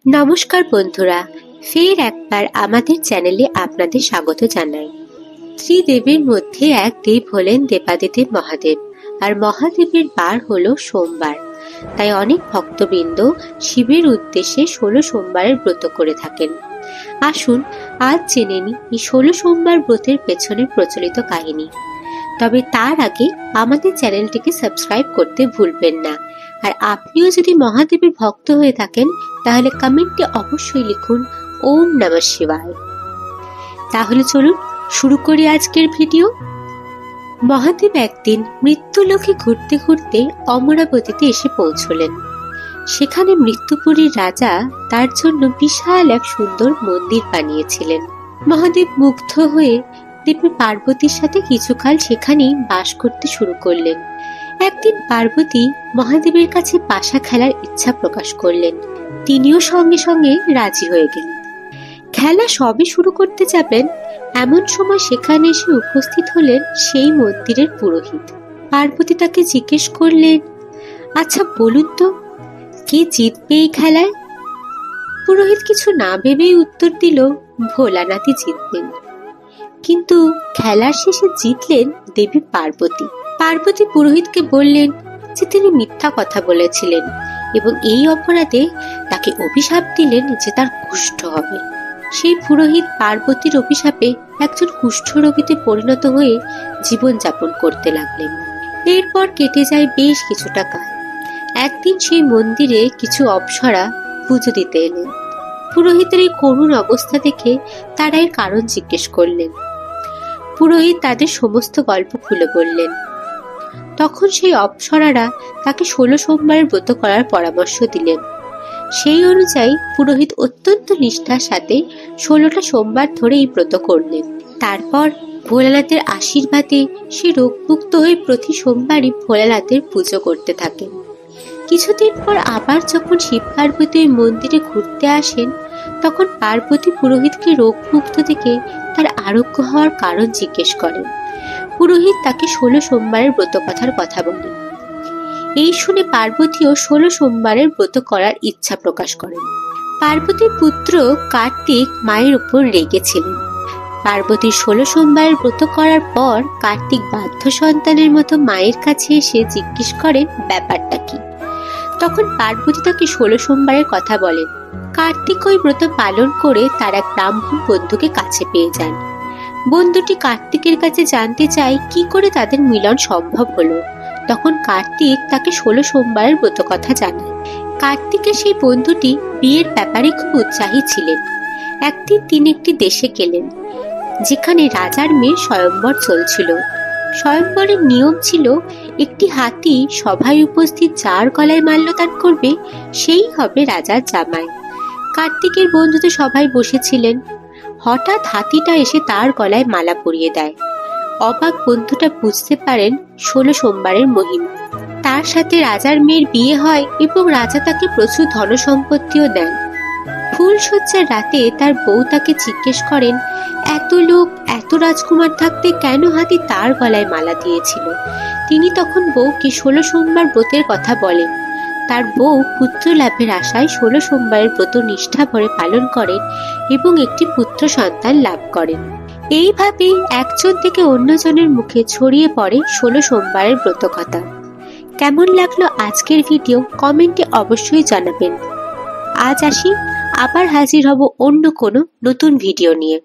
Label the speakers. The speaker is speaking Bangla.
Speaker 1: নমস্কার বন্ধুরা, ফের একবার আমাদের চ্যানেলে আপনাদের স্বাগত জানাই। ত্রিদেবের মধ্যে এক দেব হলেন দেবাদিদেব মহাদেব, আর মহাদেবের বার হলো সোমবার। তাই অনেক ভক্তবৃন্দ শিবের উদ্দেশ্যে 16 সোমবারের ব্রত করে থাকেন। আসুন আজ জেনে নিই এই 16 সোমবার ব্রতের পেছনে প্রচলিত কাহিনী। তবে তার আগে আমাদের চ্যানেলটিকে সাবস্ক্রাইব করতে ভুলবেন না। আর আপনিও যদি মহাদেবের ভক্ত হয়ে থাকেন তাহলে কমেন্টে অবশ্যই লিখুন ওম নমঃ শিবায়। তাহলে চলুন শুরু করি আজকের ভিডিও। মহাদেব একদিন মৃত্যুলোকে ঘুরতে ঘুরতে অমরাবতীতে এসে পৌঁছলেন। সেখানে মৃত্যুপুরীর রাজা তার জন্য বিশাল এক সুন্দর মন্দির বানিয়েছিলেন। মহাদেব মুগ্ধ হয়ে দেবী পার্বতীর সাথে কিছুকাল সেখানেই বাস করতে শুরু করলেন। একদিন পার্বতী মহাদেবের কাছে পাশা খেলার ইচ্ছা প্রকাশ করলেন। তিনিও সঙ্গে সঙ্গে রাজি হয়ে গেলেন। খেলা সবে শুরু করতে যাবেন এমন সময় সেখানে এসে উপস্থিত হলেন সেই মন্দিরের পুরোহিত। পার্বতী তাকে জিজ্ঞেস করলেন, আচ্ছা বলুন তো, কে জিতবে এই খেলায়? পুরোহিত কিছু না ভেবেই উত্তর দিল, ভোলানাথই জিতবেন। কিন্তু খেলার শেষে জিতলেন দেবী পার্বতী। পার্বতী পুরোহিতকে বললেন যে তিনি মিথ্যা কথা বলেছিলেন এবং এই অপরাধে তাকে অভিশাপ দিলেন যে তার কুষ্ঠ হবে। সেই পুরোহিত পার্বতীর অভিশাপে একজন কুষ্ঠরোগীতে পরিণত হয়ে জীবন যাপন করতে লাগলেন। এরপর কেটে যায় বেশ কিছুটা কাল। একদিন সেই মন্দিরে কিছু অপ্সরা পুজো দিতে এলেন। পুরোহিতের এই করুণ অবস্থা দেখে তারা এর কারণ জিজ্ঞেস করলেন। পুরোহিত তাদের সমস্ত গল্প খুলে বললেন। তখন সেই অপ্সরারা তাকে 16 সোমবারের ব্রত করার পরামর্শ দিলেন। সেই অনুযায়ী পুরোহিত অত্যন্ত নিষ্ঠার সাথে 16টা সোমবার ধরে এই ব্রত করলেন। তারপর ভোলানাথের আশীর্বাদে সে রোগমুক্ত হয়ে প্রতি সোমবারই ভোলানাথের পুজো করতে থাকেন। কিছুদিন পর আবার যখন শিব পার্বতী ওই মন্দিরে ঘুরতে আসেন তখন পার্বতী পুরোহিতকে রোগমুক্ত দেখে তার আরোগ্য হওয়ার কারণ জিজ্ঞেস করেন। পুরোহিত তাকে 16 সোমবারের ব্রত কথার কথা বলেন। এই শুনে পার্বতীও 16 সোমবারের ব্রত করার ইচ্ছা প্রকাশ করেন। পার্বতীর পুত্র কার্তিক মায়ের উপর রেগেছিলেন। পার্বতীর 16 সোমবারের ব্রত করার পর কার্তিক বাধ্য সন্তানের মতো মায়ের কাছে এসে জিজ্ঞেস করেন ব্যাপারটা কি। তখন পার্বতী তাকে 16 সোমবারের কথা বলেন। কার্তিক ওই ব্রত পালন করে তার এক ব্রাহ্মণ বন্ধুকে কাছে পেয়ে যান। বন্ধুটি কার্তিকের কাছে জানতে চায় কি করে তাদের মিলন সম্ভব হলো। তখন কার্তিক তাকে 16 সোমবারের ব্রত কথা জানায়। কার্তিকের সেই বন্ধুটি বিয়ের ব্যাপারে খুব উৎসাহী ছিলেন। একদিন তিনি একটি দেশে গেলেন যেখানে রাজার মেয়ের স্বয়ম্বর চলছিল। স্বয়ম্বরের নিয়ম ছিল একটি হাতি সভায় উপস্থিত যার গলায় মাল্যদান করবে সেই হবে রাজার জামাই। কার্তিকের বন্ধু তো সবাই বসেছিলেন। হঠাৎ হাতিটা এসে তার গলায় মালা পরিয়ে দেয়। অবাক বন্ধুটা বুঝতে পারেন 16 সোমবারের মহিমা। তার সাথে রাজার মেয়ের বিয়ে হয় এবং রাজা তাকে প্রচুর ধনসম্পত্তিও দেন। ফুলশয্যার রাতে তার বউ তাকে জিজ্ঞেস করেন, এত লোক এত রাজকুমার থাকতে কেন হাতি তার গলায় মালা দিয়েছিল? তিনি তখন বউকে 16 সোমবার ব্রতের কথা বলেন। তার বউ পুত্র লাভের আশায় 16 সোমবারের ব্রত নিষ্ঠা ভরে পালন করেন এবং একটি পুত্র সন্তান লাভ করেন। এইভাবে একজন থেকে অন্যজনের মুখে ছড়িয়ে পড়ে 16 সোমবারের ব্রত কথা। কেমন লাগলো আজকের ভিডিও কমেন্টে অবশ্যই জানাবেন। আজ আসি, আবার হাজির হব অন্য কোনো নতুন ভিডিও নিয়ে।